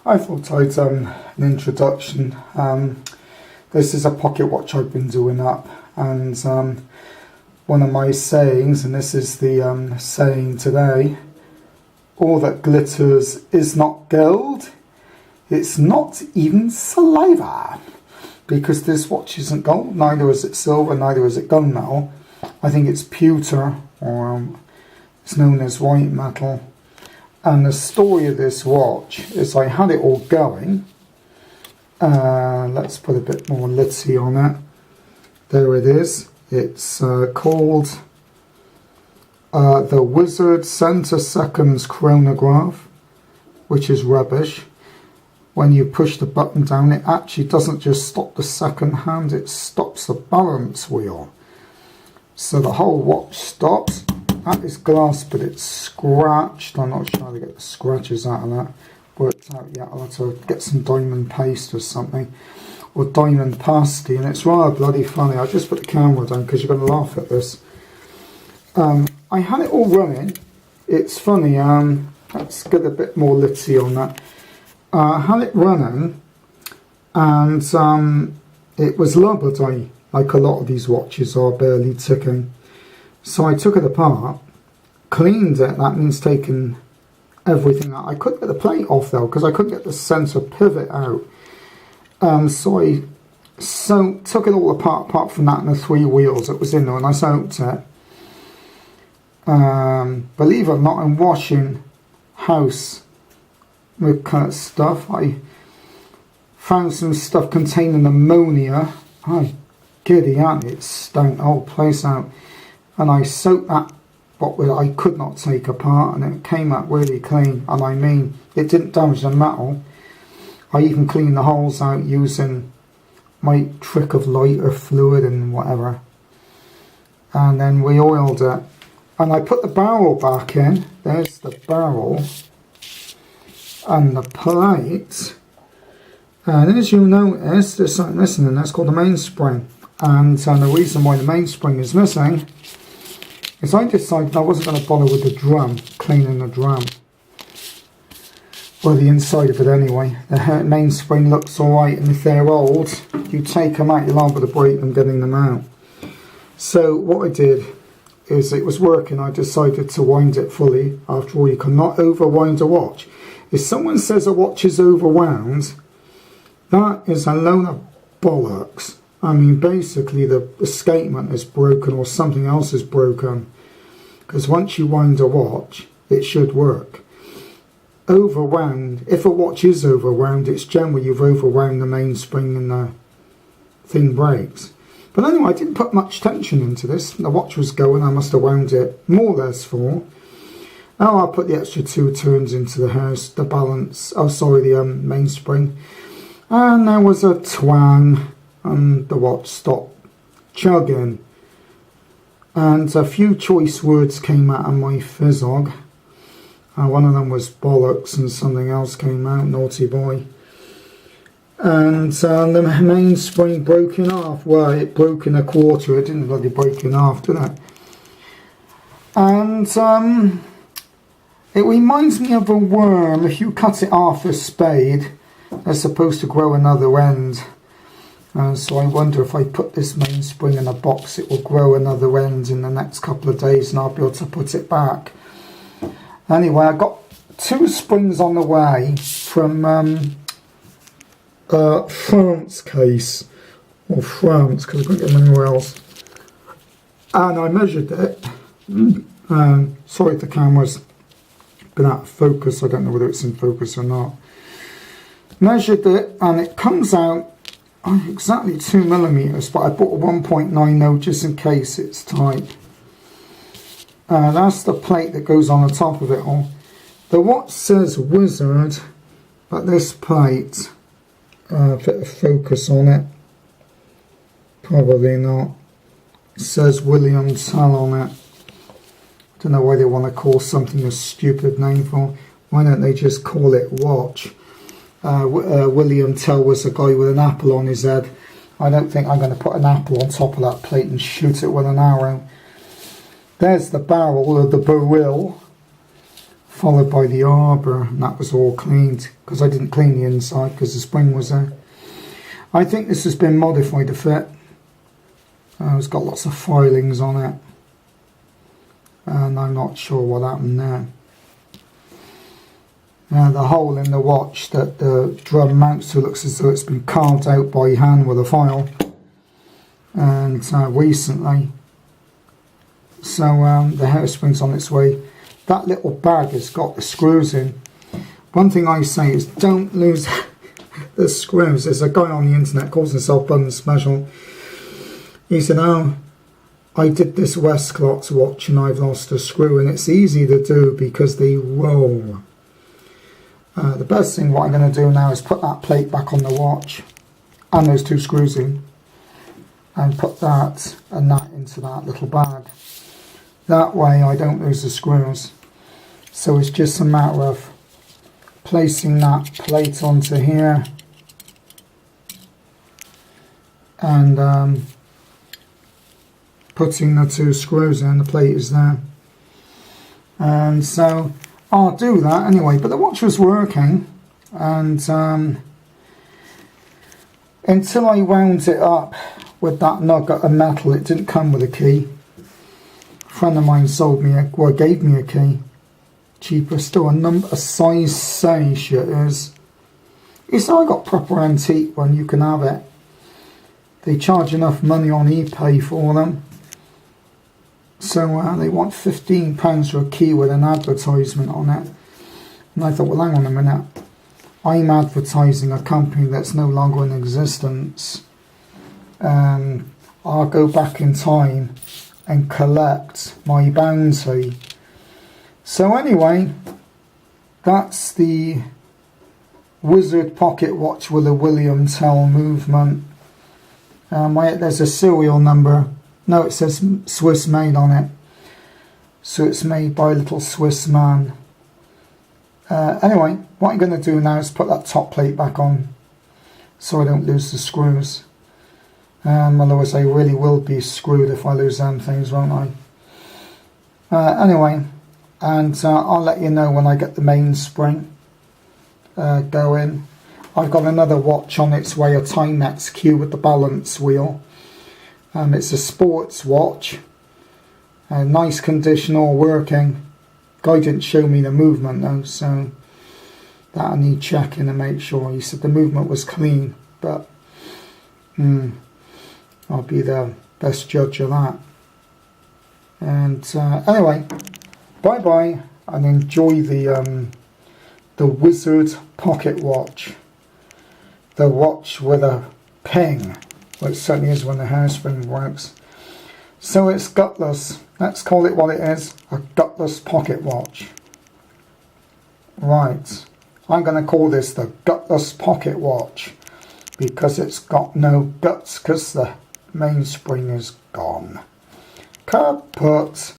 I thought I'd an introduction. This is a pocket watch I've been doing up, and one of my sayings, and this is the saying today: all that glitters is not gold, it's not even saliva. Because this watch isn't gold, neither is it silver, neither is it gunmetal. I think it's pewter, or it's known as white metal. And the story of this watch is I had it all going. Let's put a bit more litty on it. There it is. It's called the Wizzard Center Seconds Chronograph, which is rubbish. When you push the button down, it actually doesn't just stop the second hand, it stops the balance wheel. So the whole watch stops. That is glass, but it's scratched. I'm not sure how to get the scratches out of that worked out yet. I'll have to get some diamond paste or something, or diamond pasty, and it's rather bloody funny. I'll just put the camera down because you're going to laugh at this. I had it all running. It's funny. Let's get a bit more litty on that. I had it running, and it was lubbity, like a lot of these watches are, barely ticking. So I took it apart, cleaned it. That means taking everything out. I couldn't get the plate off though, because I couldn't get the center pivot out. So I took it all apart from that and the 3 wheels that was in there, and I soaked it. Believe it or not, I'm washing house with stuff. I found some stuff containing ammonia. Oh, giddy, aren't it? It stank the whole place out. And I soaked that bottle I could not take apart, and it came out really clean. And I mean, it didn't damage the metal. I even cleaned the holes out using my trick of lighter fluid and whatever. And then we oiled it. And I put the barrel back in. There's the barrel. And the plate. And as you notice, there's something missing, and that's called the mainspring. And the reason why the mainspring is missing is I decided I wasn't going to bother with the drum, cleaning the drum. Well, the inside of it anyway. The mainspring looks alright, and if they're old, you take them out, you're liable to break them getting them out. So what I did is, it was working, I decided to wind it fully. After all, you cannot overwind a watch. If someone says a watch is overwound, that is a load of bollocks. I mean, basically the escapement is broken, or something else is broken. Because once you wind a watch, it should work. Overwound, if a watch is overwound, it's generally you've overwound the mainspring and the thing breaks. But anyway, I didn't put much tension into this. The watch was going, I must have wound it more or less full. Now I put the extra 2 turns into the balance, the mainspring. And there was a twang, and the watch stopped chugging. And a few choice words came out of my fizzog. One of them was bollocks, and something else came out, naughty boy. And the mainspring broke in half. Well, it broke in a quarter. It didn't bloody break in half, did it? And it reminds me of a worm. If you cut it off with a spade, they're supposed to grow another end. So I wonder if I put this mainspring in a box, it will grow another end in the next couple of days, and I'll be able to put it back. Anyway, I got 2 springs on the way from France case, or France, because I couldn't get them anywhere else. And I measured it. Sorry if the camera's been out of focus, I don't know whether it's in focus or not. Measured it, and it comes out exactly 2 millimeters, but I bought a 1.90 just in case it's tight. That's the plate that goes on the top of it all. The watch says Wizzard, but this plate, a bit of focus on it, probably not. It says William Tell on it. Don't know why they want to call something a stupid name for. Why don't they just call it watch? William Tell was a guy with an apple on his head. I don't think I'm going to put an apple on top of that plate and shoot it with an arrow. There's the barrel of the barrel. followed by the arbor, and that was all cleaned because I didn't clean the inside because the spring was there. I think this has been modified to fit. It's got lots of filings on it, and I'm not sure what happened there. The hole in the watch that the drum mounts to looks as though it's been carved out by hand with a file, and recently. So the hairspring's on its way. That little bag has got the screws in. One thing I say is don't lose the screws. There's a guy on the internet calls himself Bun Special. He said, oh, I did this Westclock's watch and I've lost a screw, and it's easy to do because they roll. The best thing what I'm going to do now is put that plate back on the watch and those 2 screws in, and put that and that into that little bag. That way I don't lose the screws. So it's just a matter of placing that plate onto here and putting the 2 screws in. The plate is there, and so I'll do that anyway. But the watch was working, and until I wound it up with that nugget of metal, it didn't come with a key. A friend of mine gave me a key, cheaper still, a size say shit is. He said, I got proper antique one, you can have it. They charge enough money on eBay for them. So they want £15 for a key with an advertisement on it. And I thought, well, hang on a minute. I'm advertising a company that's no longer in existence. I'll go back in time and collect my bounty. So anyway, that's the Wizzard pocket watch with a William Tell movement. There's a serial number. No, it says Swiss made on it. So it's made by a little Swiss man. Anyway, what I'm going to do now is put that top plate back on so I don't lose the screws. Otherwise I really will be screwed if I lose them things, won't I? Anyway, and I'll let you know when I get the mainspring going. I've got another watch on its way, a Timex Q with the balance wheel. It's a sports watch, nice condition, all working. Guy didn't show me the movement though, so that I need checking to make sure. He said the movement was clean, but I'll be the best judge of that. And anyway, bye bye, and enjoy the Wizzard pocket watch, the watch with a ping. Well, it certainly is when the hairspring works. So it's gutless. Let's call it what it is, a gutless pocket watch. Right, I'm going to call this the gutless pocket watch because it's got no guts because the mainspring is gone. Kaput.